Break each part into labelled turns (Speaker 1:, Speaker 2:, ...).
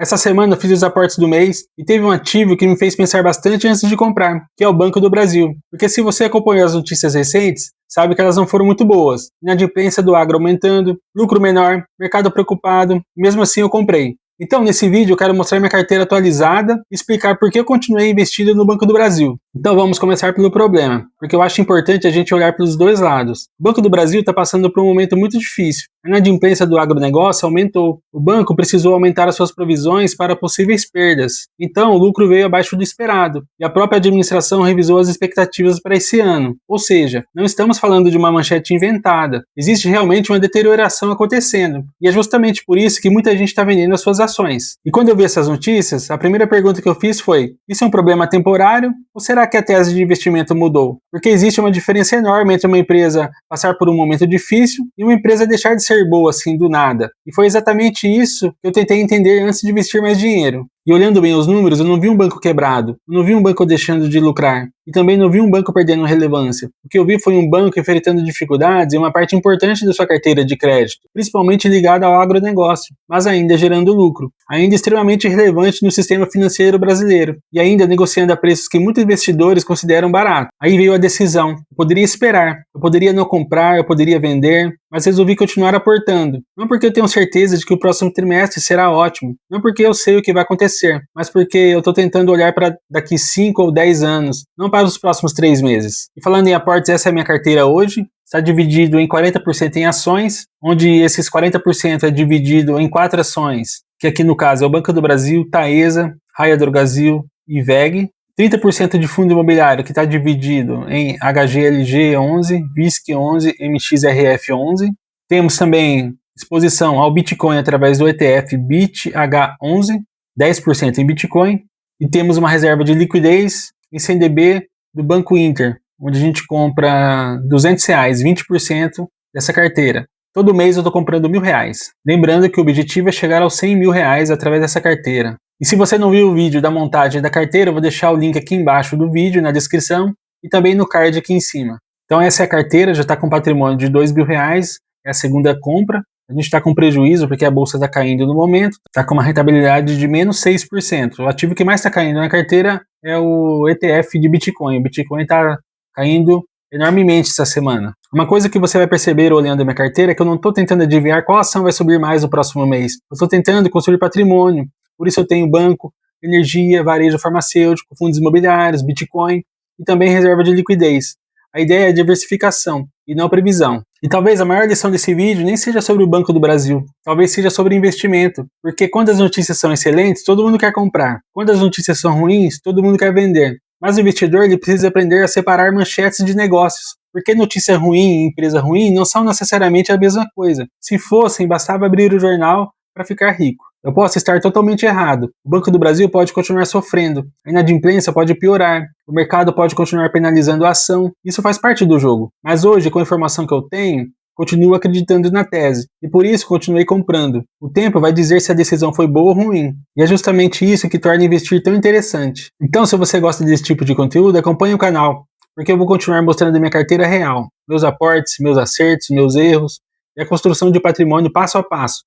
Speaker 1: Essa semana eu fiz os aportes do mês e teve um ativo que me fez pensar bastante antes de comprar, que é o Banco do Brasil. Porque se você acompanhou as notícias recentes, sabe que elas não foram muito boas. Inadimplência do agro aumentando, lucro menor, mercado preocupado, e mesmo assim eu comprei. Então, nesse vídeo eu quero mostrar minha carteira atualizada e explicar por que eu continuei investindo no Banco do Brasil. Então vamos começar pelo problema, porque eu acho importante a gente olhar pelos dois lados. O Banco do Brasil está passando por um momento muito difícil. A inadimplência do agronegócio aumentou. O banco precisou aumentar as suas provisões para possíveis perdas. Então, o lucro veio abaixo do esperado, e a própria administração revisou as expectativas para esse ano. Ou seja, não estamos falando de uma manchete inventada. Existe realmente uma deterioração acontecendo. E é justamente por isso que muita gente está vendendo as suas ações. E quando eu vi essas notícias, a primeira pergunta que eu fiz foi: isso é um problema temporário ou será que a tese de investimento mudou? Porque existe uma diferença enorme entre uma empresa passar por um momento difícil e uma empresa deixar de ser boa assim do nada. E foi exatamente isso que eu tentei entender antes de investir mais dinheiro. E olhando bem os números, eu não vi um banco quebrado, eu não vi um banco deixando de lucrar, e também não vi um banco perdendo relevância. O que eu vi foi um banco enfrentando dificuldades em uma parte importante da sua carteira de crédito, principalmente ligada ao agronegócio, mas ainda gerando lucro, ainda extremamente relevante no sistema financeiro brasileiro, e ainda negociando a preços que muitos investidores consideram barato. Aí veio a decisão. Eu poderia esperar, eu poderia não comprar, eu poderia vender, mas resolvi continuar aportando. Não porque eu tenho certeza de que o próximo trimestre será ótimo, não porque eu sei o que vai acontecer, mas porque eu estou tentando olhar para daqui 5 ou 10 anos, não para os próximos 3 meses. E falando em aportes, essa é a minha carteira hoje. Está dividido em 40% em ações, onde esses 40% é dividido em 4 ações, que aqui no caso é o Banco do Brasil, Taesa, Raia Drogasil e VEG. 30% de fundo imobiliário, que está dividido em HGLG 11, VISC 11, MXRF 11. Temos também exposição ao Bitcoin através do ETF BITH11, 10% em Bitcoin. E temos uma reserva de liquidez em CDB do Banco Inter, onde a gente compra R$200, 20% dessa carteira. Todo mês eu estou comprando R$1.000. Lembrando que o objetivo é chegar aos R$100.000 através dessa carteira. E se você não viu o vídeo da montagem da carteira, eu vou deixar o link aqui embaixo do vídeo, na descrição, e também no card aqui em cima. Então essa é a carteira, já está com patrimônio de R$2.000, é a segunda compra. A gente está com prejuízo porque a bolsa está caindo no momento, está com uma rentabilidade de menos 6%. O ativo que mais está caindo na carteira é o ETF de Bitcoin. O Bitcoin está caindo enormemente essa semana. Uma coisa que você vai perceber olhando a minha carteira é que eu não estou tentando adivinhar qual ação vai subir mais no próximo mês. Eu estou tentando construir patrimônio. Por isso eu tenho banco, energia, varejo farmacêutico, fundos imobiliários, Bitcoin e também reserva de liquidez. A ideia é diversificação e não previsão. E talvez a maior lição desse vídeo nem seja sobre o Banco do Brasil, talvez seja sobre investimento, porque quando as notícias são excelentes, todo mundo quer comprar. Quando as notícias são ruins, todo mundo quer vender. Mas o investidor ele precisa aprender a separar manchetes de negócios, porque notícia ruim e empresa ruim não são necessariamente a mesma coisa. Se fossem, bastava abrir o jornal para ficar rico. Eu posso estar totalmente errado. O Banco do Brasil pode continuar sofrendo, a inadimplência pode piorar, o mercado pode continuar penalizando a ação. Isso faz parte do jogo. Mas hoje, com a informação que eu tenho, continuo acreditando na tese, e por isso continuei comprando. O tempo vai dizer se a decisão foi boa ou ruim, e é justamente isso que torna investir tão interessante. Então, se você gosta desse tipo de conteúdo, acompanhe o canal, porque eu vou continuar mostrando a minha carteira real, meus aportes, meus acertos, meus erros, e a construção de patrimônio passo a passo,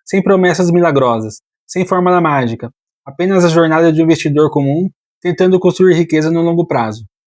Speaker 1: sem promessas milagrosas, sem fórmula mágica, apenas a jornada de um investidor comum, tentando construir riqueza no longo prazo.